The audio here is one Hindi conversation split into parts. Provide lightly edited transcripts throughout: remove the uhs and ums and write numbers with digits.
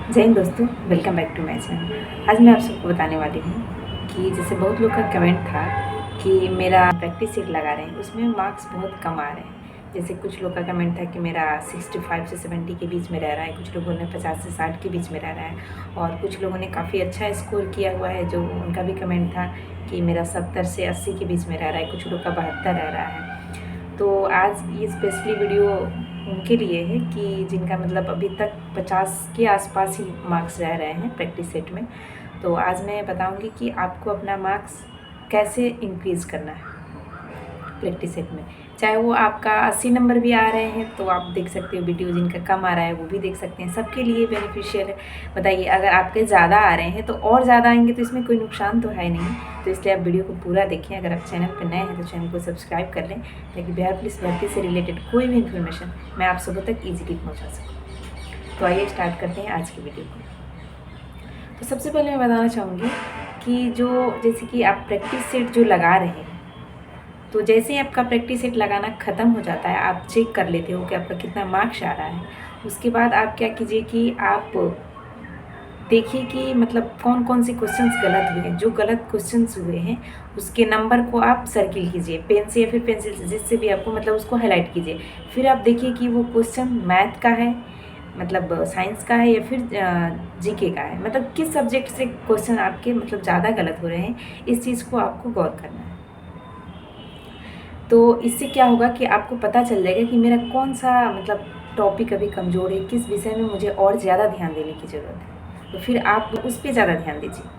जय हिंद दोस्तों, welcome back to my channel. आज मैं आप सबको बताने वाली हूँ कि जैसे बहुत लोग का कमेंट था कि मेरा प्रैक्टिस सेट लगा रहे हैं उसमें मार्क्स बहुत कम आ रहे हैं। जैसे कुछ लोग का कमेंट था कि मेरा 65 से 70 के बीच में रह रहा है, कुछ लोगों ने 50 से 60 के बीच में रह रहा है और कुछ लोगों ने काफ़ी अच्छा स्कोर किया हुआ है। जो उनका भी कमेंट था कि मेरा 70 से 80 के बीच में रह रहा है, कुछ लोग का 72 रह रहा है। तो आज ये स्पेशली वीडियो उनके लिए है कि जिनका मतलब अभी तक 50 के आसपास ही मार्क्स रह रहे हैं प्रैक्टिस सेट में। तो आज मैं बताऊंगी कि आपको अपना मार्क्स कैसे इंक्रीज़ करना है प्रैक्टिस सेट में। चाहे वो आपका 80 नंबर भी आ रहे हैं तो आप देख सकते हो वीडियो, जिनका कम आ रहा है वो भी देख सकते हैं, सबके लिए बेनिफिशियल है। बताइए, अगर आपके ज़्यादा आ रहे हैं तो और ज़्यादा आएंगे तो इसमें कोई नुकसान तो है नहीं, तो इसलिए आप वीडियो को पूरा देखें। अगर आप चैनल पर नए हैं तो चैनल को सब्सक्राइब कर लें ताकि बिहार पुलिस भर्ती से रिलेटेड कोई भी इन्फॉर्मेशन मैं आप सबों तक ईजिली पहुँचा सकूँ। तो आइए स्टार्ट करते हैं आज की वीडियो को। तो सबसे पहले मैं बताना चाहूँगी कि जो जैसे कि आप प्रैक्टिस सेट जो लगा रहे हैं, तो जैसे ही आपका प्रैक्टिस सेट लगाना ख़त्म हो जाता है, आप चेक कर लेते हो कि आपका कितना मार्क्स आ रहा है। उसके बाद आप क्या कीजिए कि आप देखिए कि मतलब कौन कौन से क्वेश्चंस गलत हुए हैं। जो गलत क्वेश्चंस हुए हैं उसके नंबर को आप सर्किल कीजिए पेन से या फिर पेंसिल से, जिससे भी आपको मतलब उसको हाईलाइट कीजिए। फिर आप देखिए कि वो क्वेश्चन मैथ का है, मतलब साइंस का है, या फिर जीके का है, मतलब किस सब्जेक्ट से क्वेश्चन आपके मतलब ज़्यादा गलत हो रहे हैं, इस चीज़ को आपको गौर करना है। तो इससे क्या होगा कि आपको पता चल जाएगा कि मेरा कौन सा मतलब टॉपिक अभी कमज़ोर है, किस विषय में मुझे और ज़्यादा ध्यान देने की ज़रूरत है, तो फिर आप उस पर ज़्यादा ध्यान दीजिए।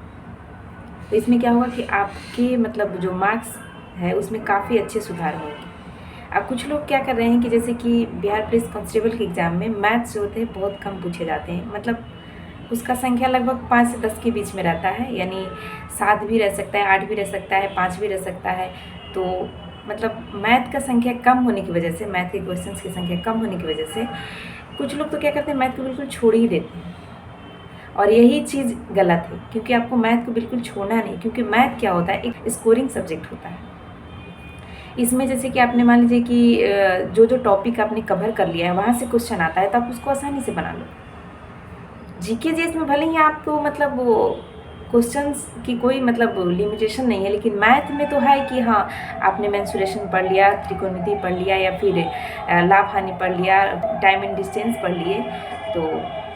तो इसमें क्या होगा कि आपके मतलब जो मार्क्स है उसमें काफ़ी अच्छे सुधार होंगे। अब कुछ लोग क्या कर रहे हैं कि जैसे कि बिहार पुलिस कांस्टेबल के एग्ज़ाम में मैथ्स जो होते हैं बहुत कम पूछे जाते हैं, मतलब उसका संख्या लगभग 5 से 10 के बीच में रहता है, यानी 7 भी रह सकता है, 8 भी रह सकता है, 5 भी रह सकता है। तो मतलब मैथ का संख्या कम होने की वजह से, मैथ के क्वेश्चंस की संख्या कम होने की वजह से कुछ लोग तो क्या करते हैं, मैथ को बिल्कुल छोड़ ही देते हैं। और यही चीज़ गलत है, क्योंकि आपको मैथ को बिल्कुल छोड़ना नहीं, क्योंकि मैथ क्या होता है, एक स्कोरिंग सब्जेक्ट होता है। इसमें जैसे कि आपने मान लीजिए कि जो जो टॉपिक आपने कवर कर लिया है वहाँ से क्वेश्चन आता है तो आप उसको आसानी से बना लो। जीके जीएस में भले ही आपको मतलब वो क्वेश्चंस की कोई मतलब लिमिटेशन नहीं है, लेकिन मैथ में तो है कि हाँ, आपने मेंसुरेशन पढ़ लिया, त्रिकोणमिति पढ़ लिया, या फिर लाभ हानि पढ़ लिया, टाइम एंड डिस्टेंस पढ़ लिए, तो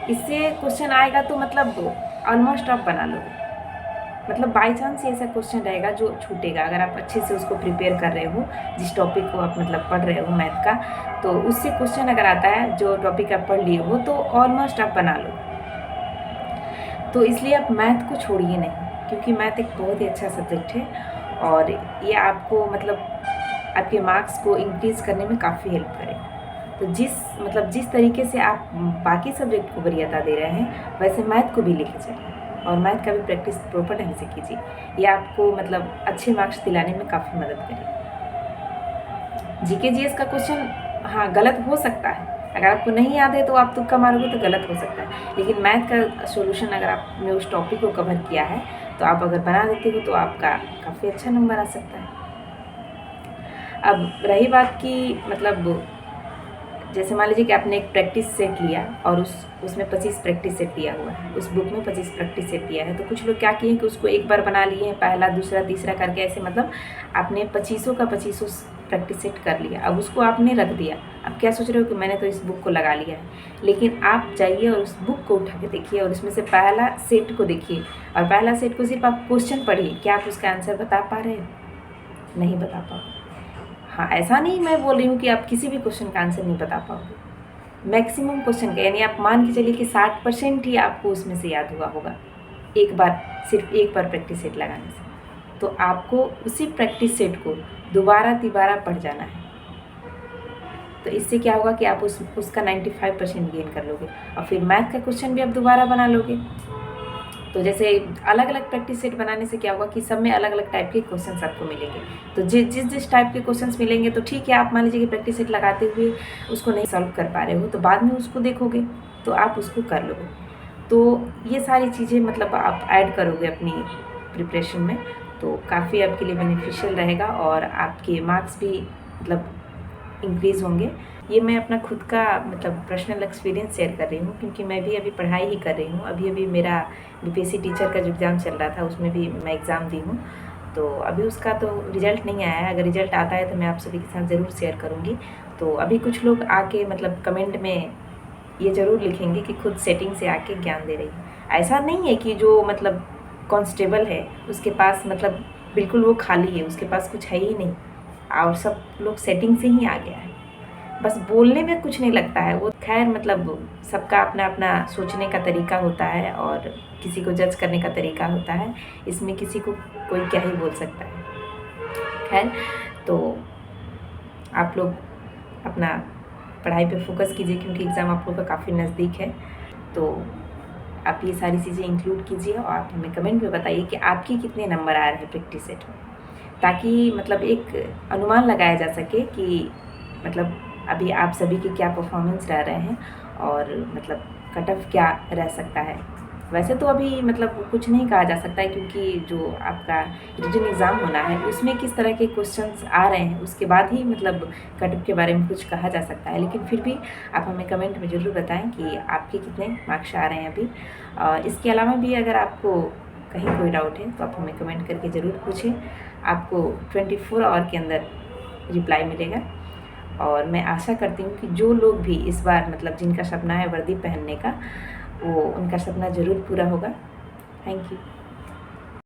इससे क्वेश्चन आएगा तो मतलब ऑलमोस्ट आप बना लो। मतलब बाई चांस ऐसा क्वेश्चन रहेगा जो छूटेगा, अगर आप अच्छे से उसको प्रिपेयर कर रहे हो, जिस टॉपिक को आप मतलब पढ़ रहे हो मैथ का, तो उससे क्वेश्चन अगर आता है जो टॉपिक आप पढ़ लिए हो तो ऑलमोस्ट आप बना लो। तो इसलिए आप मैथ को छोड़िए नहीं, क्योंकि मैथ एक बहुत ही अच्छा सब्जेक्ट है और ये आपको मतलब आपके मार्क्स को इंक्रीज़ करने में काफ़ी हेल्प करेगा। तो जिस तरीके से आप बाकी सब्जेक्ट को वरीयता दे रहे हैं, वैसे मैथ को भी लेके चलिए और मैथ का भी प्रैक्टिस प्रॉपर ढंग से कीजिए। ये आपको मतलब अच्छे मार्क्स दिलाने में काफ़ी मदद करेगा। जीके जीएस का क्वेश्चन हाँ गलत हो सकता है, अगर आपको नहीं याद है तो आप तुक्का मारोगे तो गलत हो सकता है, लेकिन मैथ का सॉल्यूशन अगर आपने उस टॉपिक को कवर किया है तो आप अगर बना देते हो तो आपका काफ़ी अच्छा नंबर आ सकता है। अब रही बात की मतलब जैसे मान लीजिए कि आपने एक प्रैक्टिस सेट लिया और उसमें 25 प्रैक्टिस सेट दिया हुआ है, उस बुक में 25 प्रैक्टिस सेट दिया है, तो कुछ लोग क्या किए कि उसको एक बार बना लिए हैं, पहला दूसरा तीसरा करके, ऐसे मतलब आपने 25 का 25 प्रैक्टिस सेट कर लिया। अब उसको आपने रख दिया, अब क्या सोच रहे हो कि मैंने तो इस बुक को लगा लिया है, लेकिन आप जाइए और उस बुक को उठा के देखिए और उसमें से पहला सेट को देखिए और पहला सेट को सिर्फ आप क्वेश्चन पढ़िए। क्या आप उसका आंसर बता पा रहे हो? नहीं बता पाओ। हाँ, ऐसा नहीं मैं बोल रही हूँ कि आप किसी भी क्वेश्चन का आंसर नहीं बता पाओगे, मैक्सिमम क्वेश्चन का, यानी आप मान के चलिए कि 60% ही आपको उसमें से याद हुआ होगा एक बार, सिर्फ एक बार प्रैक्टिस सेट लगाने से। तो आपको उसी प्रैक्टिस सेट को दोबारा तिबारा पढ़ जाना है, तो इससे क्या होगा कि आप उसका 95% गेन कर लोगे और फिर मैथ का क्वेश्चन भी आप दोबारा बना लोगे। तो जैसे अलग अलग प्रैक्टिस सेट बनाने से क्या होगा कि सब में अलग अलग टाइप के क्वेश्चंस आपको मिलेंगे, तो जिस टाइप के क्वेश्चंस मिलेंगे तो ठीक है, आप मान लीजिए कि प्रैक्टिस सेट लगाते हुए उसको नहीं सॉल्व कर पा रहे हो तो बाद में उसको देखोगे तो आप उसको कर लोगे। तो ये सारी चीज़ें मतलब आप ऐड करोगे अपनी प्रिपरेशन में तो काफ़ी आपके लिए बेनिफिशियल रहेगा और आपके मार्क्स भी मतलब इंक्रीज़ होंगे। ये मैं अपना खुद का मतलब पर्सनल एक्सपीरियंस शेयर कर रही हूँ, क्योंकि मैं भी अभी पढ़ाई ही कर रही हूँ। अभी मेरा बीपीएससी टीचर का जो एग्ज़ाम चल रहा था उसमें भी मैं एग्ज़ाम दी हूँ। तो अभी उसका तो रिज़ल्ट नहीं आया है। अगर रिज़ल्ट आता है तो मैं आप सभी के साथ ज़रूर शेयर करूँगी। तो अभी कुछ लोग आके मतलब कमेंट में ये ज़रूर लिखेंगे कि खुद सेटिंग से आके ज्ञान दे रही है। ऐसा नहीं है कि जो मतलब कांस्टेबल है उसके पास मतलब बिल्कुल वो खाली है, उसके पास कुछ है ही नहीं और सब लोग सेटिंग से ही आ गया है। बस बोलने में कुछ नहीं लगता है वो। खैर मतलब सबका अपना अपना सोचने का तरीका होता है और किसी को जज करने का तरीका होता है। इसमें किसी को कोई क्या ही बोल सकता है। खैर, तो आप लोग अपना पढ़ाई पे फोकस कीजिए, क्योंकि एग्ज़ाम आप लोग का काफ़ी नज़दीक है। तो आप ये सारी चीज़ें इंक्लूड कीजिए और आप हमें कमेंट में बताइए कि आपके कितने नंबर आ रहे हैं प्रैक्टिस सेट में, ताकि मतलब एक अनुमान लगाया जा सके कि मतलब अभी आप सभी के क्या परफॉर्मेंस रह रहे हैं और मतलब कट ऑफ क्या रह सकता है। वैसे तो अभी मतलब कुछ नहीं कहा जा सकता है, क्योंकि जो आपका रिटन एग्ज़ाम होना है उसमें किस तरह के क्वेश्चंस आ रहे हैं उसके बाद ही मतलब कट ऑफ के बारे में कुछ कहा जा सकता है। लेकिन फिर भी आप हमें कमेंट में ज़रूर बताएं कि आपके कितने मार्क्स आ रहे हैं अभी। इसके अलावा भी अगर आपको कहीं कोई डाउट है तो आप हमें कमेंट करके ज़रूर पूछें। आपको 24 आवर के अंदर रिप्लाई मिलेगा। और मैं आशा करती हूँ कि जो लोग भी इस बार मतलब जिनका सपना है वर्दी पहनने का, वो उनका सपना ज़रूर पूरा होगा। Thank you.